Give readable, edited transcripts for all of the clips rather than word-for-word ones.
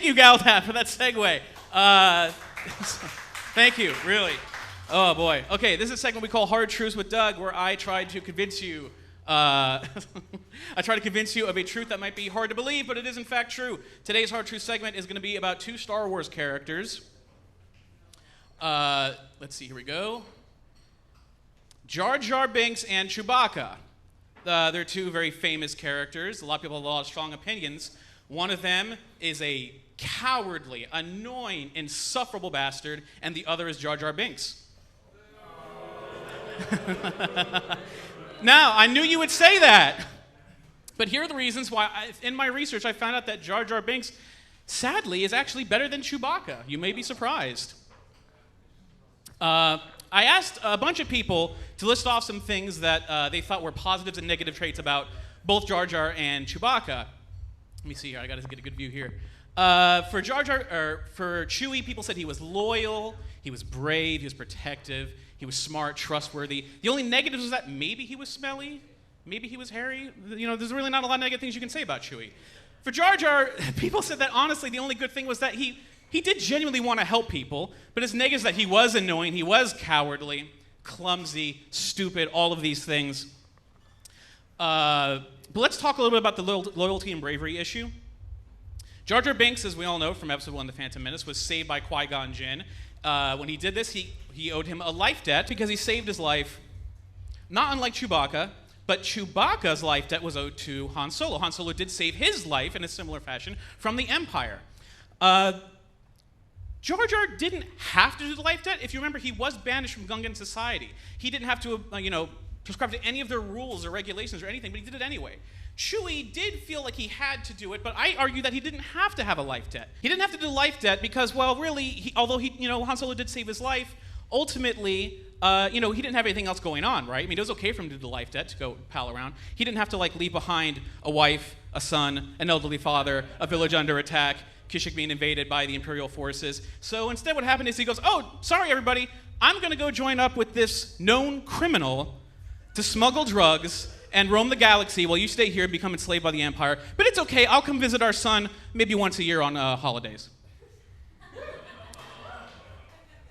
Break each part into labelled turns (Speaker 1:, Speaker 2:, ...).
Speaker 1: you, Galdat, for that segue. Thank you, really. Oh, boy. Okay, this is a segment we call Hard Truths with Doug, where I try to convince you of a truth that might be hard to believe, but it is in fact true. Today's Hard Truth segment is going to be about two Star Wars characters. Let's see, here we go. Jar Jar Binks and Chewbacca. They're two very famous characters. A lot of people have a lot of strong opinions. One of them is a cowardly, annoying, insufferable bastard, and the other is Jar Jar Binks. Now, I knew you would say that. But here are the reasons why. In my research, I found out that Jar Jar Binks, sadly, is actually better than Chewbacca. You may be surprised. I asked a bunch of people to list off some things that they thought were positives and negative traits about both Jar Jar and Chewbacca. Let me see here. I got to get a good view here. For Chewie, people said he was loyal, he was brave, he was protective, he was smart, trustworthy. The only negatives was that maybe he was smelly, maybe he was hairy. You know, there's really not a lot of negative things you can say about Chewie. For Jar Jar, people said that honestly the only good thing was that he did genuinely want to help people, but his negatives that he was annoying, he was cowardly, clumsy, stupid, all of these things. But let's talk a little bit about the loyalty and bravery issue. Jar Jar Binks, as we all know from Episode 1, The Phantom Menace, was saved by Qui-Gon Jinn. When he did this, he owed him a life debt because he saved his life, not unlike Chewbacca, but Chewbacca's life debt was owed to Han Solo. Han Solo did save his life in a similar fashion from the Empire. Jar Jar didn't have to do the life debt. If you remember, he was banished from Gungan society. He didn't have to, prescribe to any of their rules or regulations or anything, but he did it anyway. Chewie did feel like he had to do it, but I argue that he didn't have to have a life debt. He didn't have to do life debt because, well, really, although Han Solo did save his life, ultimately, he didn't have anything else going on, right? I mean, it was okay for him to do the life debt, to go pal around. He didn't have to, leave behind a wife, a son, an elderly father, a village under attack, Kashyyyk being invaded by the Imperial forces. So instead what happened is he goes, oh, sorry, everybody, I'm going to go join up with this known criminal to smuggle drugs and roam the galaxy while you stay here and become enslaved by the Empire. But it's okay, I'll come visit our son maybe once a year on holidays.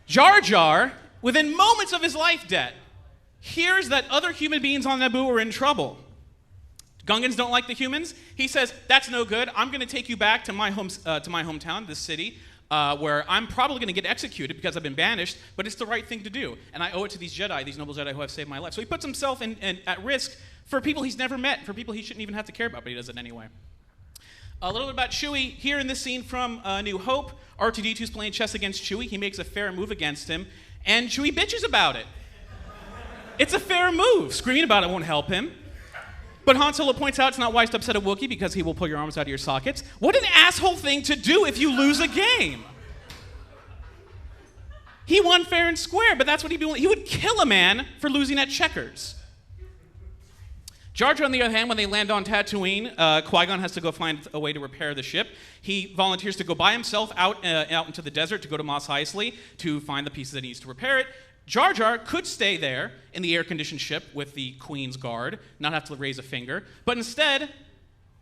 Speaker 1: Jar Jar, within moments of his life debt, hears that other human beings on Naboo are in trouble. Gungans don't like the humans. He says, that's no good. I'm going to take you back to my hometown, this city, where I'm probably going to get executed because I've been banished, but it's the right thing to do. And I owe it to these Jedi, these noble Jedi who have saved my life. So he puts himself at risk for people he's never met, for people he shouldn't even have to care about, but he does it anyway. A little bit about Chewie. Here in this scene from New Hope, R2-D2's playing chess against Chewie. He makes a fair move against him, and Chewie bitches about it. It's a fair move. Screaming about it won't help him. But Han Solo points out it's not wise to upset a Wookiee because he will pull your arms out of your sockets. What an asshole thing to do if you lose a game. He won fair and square, but that's what he'd be doing. He would kill a man for losing at checkers. Jar Jar, on the other hand, when they land on Tatooine, Qui-Gon has to go find a way to repair the ship. He volunteers to go by himself out into the desert to go to Mos Eisley to find the pieces that he needs to repair it. Jar Jar could stay there in the air-conditioned ship with the Queen's Guard, not have to raise a finger, but instead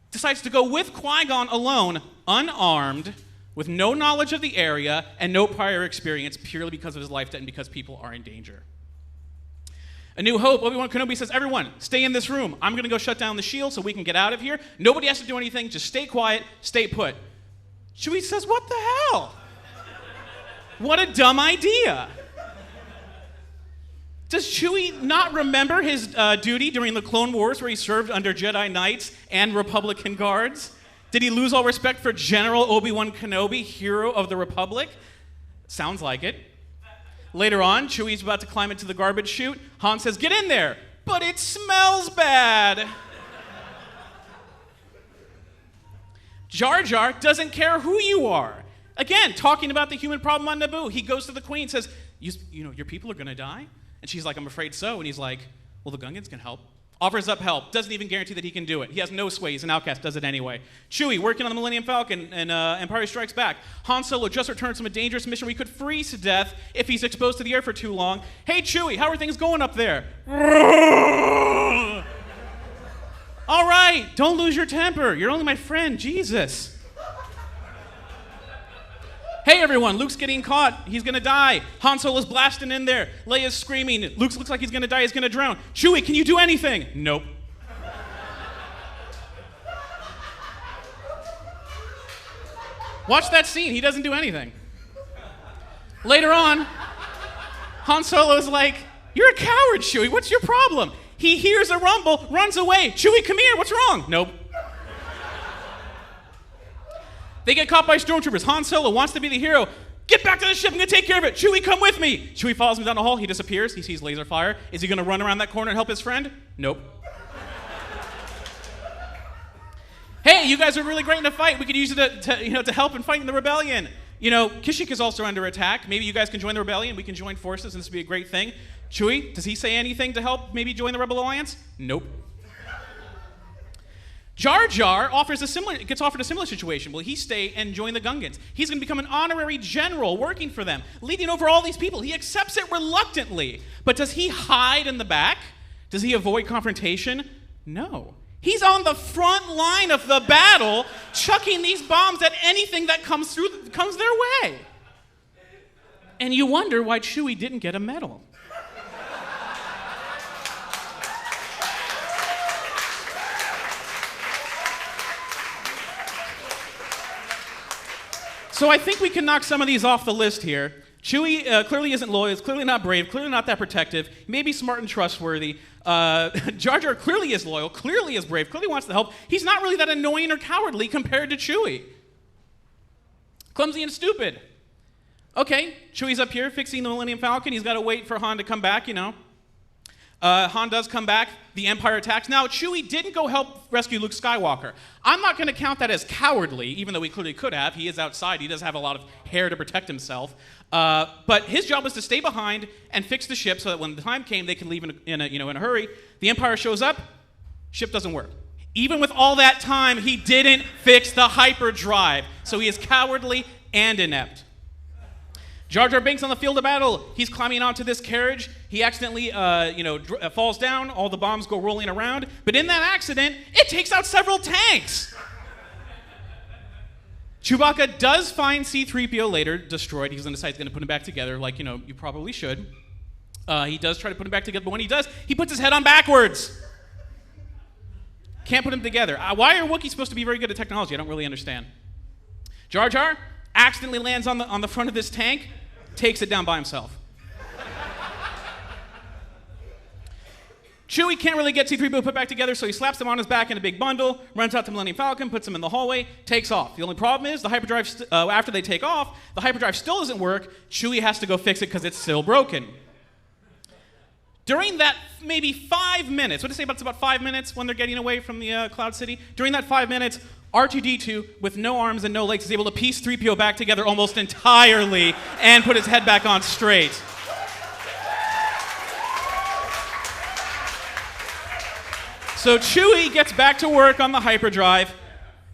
Speaker 1: decides to go with Qui-Gon alone, unarmed, with no knowledge of the area and no prior experience, purely because of his life debt and because people are in danger. A New Hope, Obi-Wan Kenobi says, everyone, stay in this room. I'm going to go shut down the shield so we can get out of here. Nobody has to do anything. Just stay quiet, stay put. Chewie says, what the hell? What a dumb idea. Does Chewie not remember his duty during the Clone Wars where he served under Jedi Knights and Republican guards? Did he lose all respect for General Obi-Wan Kenobi, hero of the Republic? Sounds like it. Later on, Chewie's about to climb into the garbage chute. Han says, get in there, but it smells bad. Jar Jar doesn't care who you are. Again, talking about the human problem on Naboo, he goes to the Queen and says, your people are going to die? And she's like, I'm afraid so. And he's like, well, the Gungans can help. Offers up help. Doesn't even guarantee that he can do it. He has no sway. He's an outcast. Does it anyway. Chewie, working on the Millennium Falcon and Empire Strikes Back. Han Solo just returned from a dangerous mission where he could freeze to death if he's exposed to the air for too long. Hey, Chewie, how are things going up there? All right, don't lose your temper. You're only my friend. Jesus. Hey everyone, Luke's getting caught. He's gonna die. Han Solo's blasting in there. Leia's screaming. Luke looks like he's gonna die. He's gonna drown. Chewie, can you do anything? Nope. Watch that scene. He doesn't do anything. Later on, Han Solo's like, you're a coward, Chewie. What's your problem? He hears a rumble, runs away. Chewie, come here. What's wrong? Nope. They get caught by stormtroopers. Han Solo wants to be the hero. Get back to the ship. I'm going to take care of it. Chewie, come with me. Chewie follows him down the hall. He disappears. He sees laser fire. Is he going to run around that corner and help his friend? Nope. Hey, you guys are really great in a fight. We could use it to help in fighting the rebellion. Kashyyyk is also under attack. Maybe you guys can join the rebellion. We can join forces, and this would be a great thing. Chewie, does he say anything to help maybe join the Rebel Alliance? Nope. Jar Jar gets offered a similar situation. Will he stay and join the Gungans? He's going to become an honorary general working for them, leading over all these people. He accepts it reluctantly. But does he hide in the back? Does he avoid confrontation? No. He's on the front line of the battle, chucking these bombs at anything that comes their way. And you wonder why Chewie didn't get a medal. So I think we can knock some of these off the list here. Chewie clearly isn't loyal, is clearly not brave, clearly not that protective, maybe smart and trustworthy. Jar Jar clearly is loyal, clearly is brave, clearly wants to help. He's not really that annoying or cowardly compared to Chewie. Clumsy and stupid. Okay, Chewie's up here fixing the Millennium Falcon. He's got to wait for Han to come back, Han does come back. The Empire attacks. Now, Chewie didn't go help rescue Luke Skywalker. I'm not going to count that as cowardly, even though he clearly could have. He is outside. He does have a lot of hair to protect himself. But his job was to stay behind and fix the ship so that when the time came, they could leave in a hurry. The Empire shows up. Ship doesn't work. Even with all that time, he didn't fix the hyperdrive. So he is cowardly and inept. Jar Jar Binks on the field of battle. He's climbing onto this carriage. He accidentally, falls down. All the bombs go rolling around. But in that accident, it takes out several tanks. Chewbacca does find C-3PO later destroyed. He's going to decide he's going to put him back together, like, you probably should. He does try to put him back together, but when he does, he puts his head on backwards. Can't put him together. Why are Wookiees supposed to be very good at technology? I don't really understand. Jar Jar accidentally lands on the front of this tank, takes it down by himself. Chewie can't really get C-3PO put back together, so he slaps him on his back in a big bundle, runs out to Millennium Falcon, puts him in the hallway, takes off. The only problem is the hyperdrive, after they take off, the hyperdrive still doesn't work. Chewie has to go fix it because it's still broken. During that maybe 5 minutes, what do you say about it's about 5 minutes when they're getting away from the Cloud City? During that 5 minutes, R2-D2, with no arms and no legs, is able to piece 3PO back together almost entirely and put his head back on straight. So Chewie gets back to work on the hyperdrive,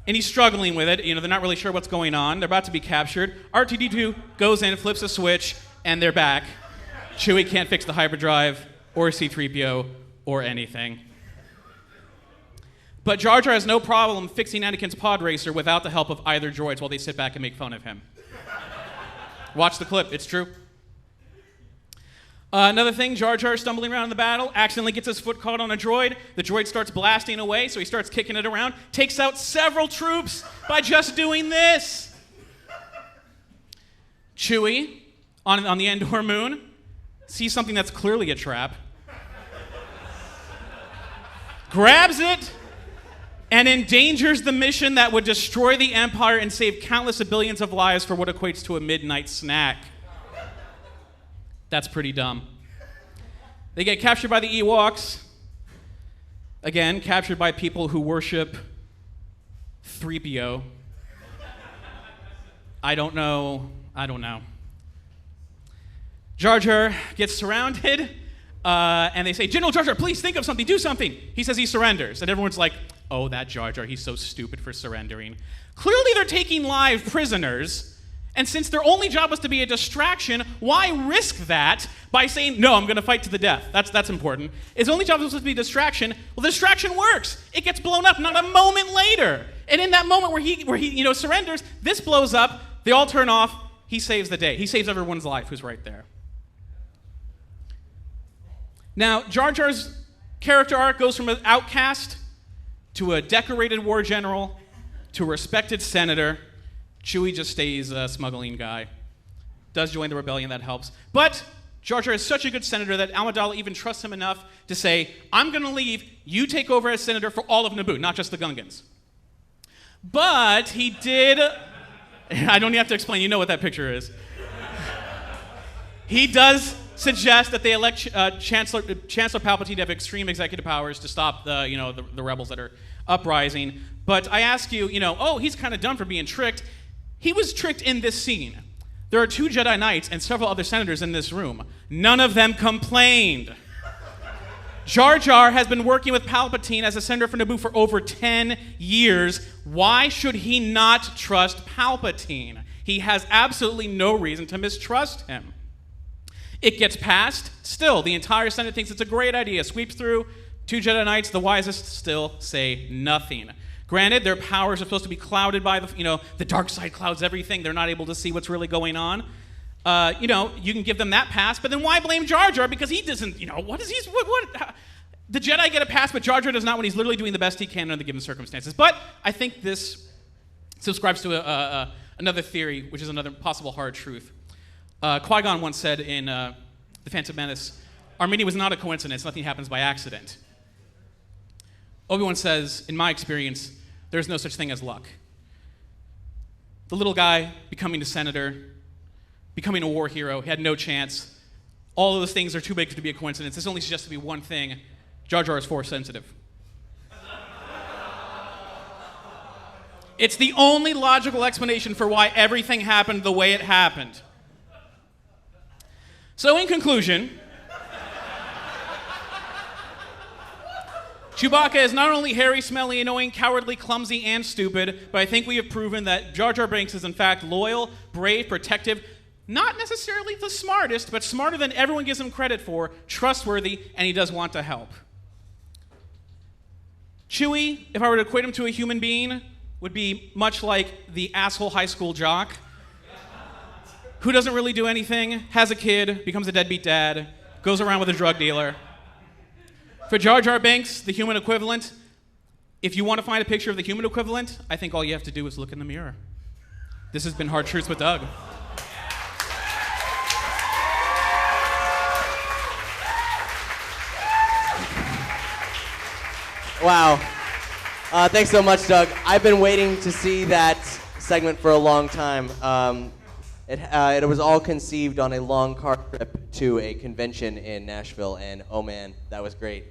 Speaker 1: and he's struggling with it. They're not really sure what's going on. They're about to be captured. R2-D2 goes in, flips a switch, and they're back. Chewie can't fix the hyperdrive or C-3PO or anything. But Jar Jar has no problem fixing Anakin's pod racer without the help of either droids while they sit back and make fun of him. Watch the clip, it's true. Another thing, Jar Jar stumbling around in the battle, accidentally gets his foot caught on a droid. The droid starts blasting away, so he starts kicking it around, takes out several troops by just doing this. Chewie, on the Endor moon, sees something that's clearly a trap, grabs it, and endangers the mission that would destroy the Empire and save countless of billions of lives for what equates to a midnight snack. That's pretty dumb. They get captured by the Ewoks. Again, captured by people who worship 3PO. I don't know. Jar Jar gets surrounded, and they say, General Jar Jar, please think of something, do something. He says he surrenders, and everyone's like, oh, that Jar Jar, he's so stupid for surrendering. Clearly they're taking live prisoners, and since their only job was to be a distraction, why risk that by saying, no, I'm going to fight to the death? That's important. His only job was supposed to be a distraction. Well, the distraction works. It gets blown up not a moment later. And in that moment where he surrenders, this blows up, they all turn off, he saves the day. He saves everyone's life who's right there. Now, Jar Jar's character arc goes from an outcast to a decorated war general to a respected senator. Chewie just stays a smuggling guy. Does join the rebellion, that helps. But Jar Jar is such a good senator that Amidala even trusts him enough to say, I'm going to leave, you take over as senator for all of Naboo, not just the Gungans. But he did, I don't even have to explain, you know what that picture is. He does suggest that they elect Chancellor Palpatine to have extreme executive powers to stop the rebels that are uprising. But I ask you, he's kind of done for being tricked. He was tricked in this scene. There are 2 Jedi Knights and several other senators in this room. None of them complained. Jar Jar has been working with Palpatine as a senator for Naboo for over 10 years. Why should he not trust Palpatine? He has absolutely no reason to mistrust him. It gets passed. Still, the entire Senate thinks it's a great idea. Sweeps through. 2 Jedi Knights, the wisest, still say nothing. Granted, their powers are supposed to be clouded by the dark side clouds everything. They're not able to see what's really going on. You can give them that pass, but then why blame Jar Jar? Because he doesn't, the Jedi get a pass, but Jar Jar does not when he's literally doing the best he can under the given circumstances. But I think this subscribes to another theory, which is another possible hard truth. Qui-Gon once said in The Phantom Menace, Armenia was not a coincidence, nothing happens by accident. Obi-Wan says, in my experience, there's no such thing as luck. The little guy becoming a senator, becoming a war hero, he had no chance. All of those things are too big to be a coincidence. This only suggests to be one thing. Jar Jar is Force sensitive. It's the only logical explanation for why everything happened the way it happened. So in conclusion, Chewbacca is not only hairy, smelly, annoying, cowardly, clumsy, and stupid, but I think we have proven that Jar Jar Binks is in fact loyal, brave, protective, not necessarily the smartest, but smarter than everyone gives him credit for, trustworthy, and he does want to help. Chewie, if I were to equate him to a human being, would be much like the asshole high school jock who doesn't really do anything, has a kid, becomes a deadbeat dad, goes around with a drug dealer. For Jar Jar Binks, the human equivalent, if you want to find a picture of the human equivalent, I think all you have to do is look in the mirror. This has been Hard Truths with Doug.
Speaker 2: Wow. Thanks so much, Doug. I've been waiting to see that segment for a long time. It was all conceived on a long car trip to a convention in Nashville, and oh man, that was great.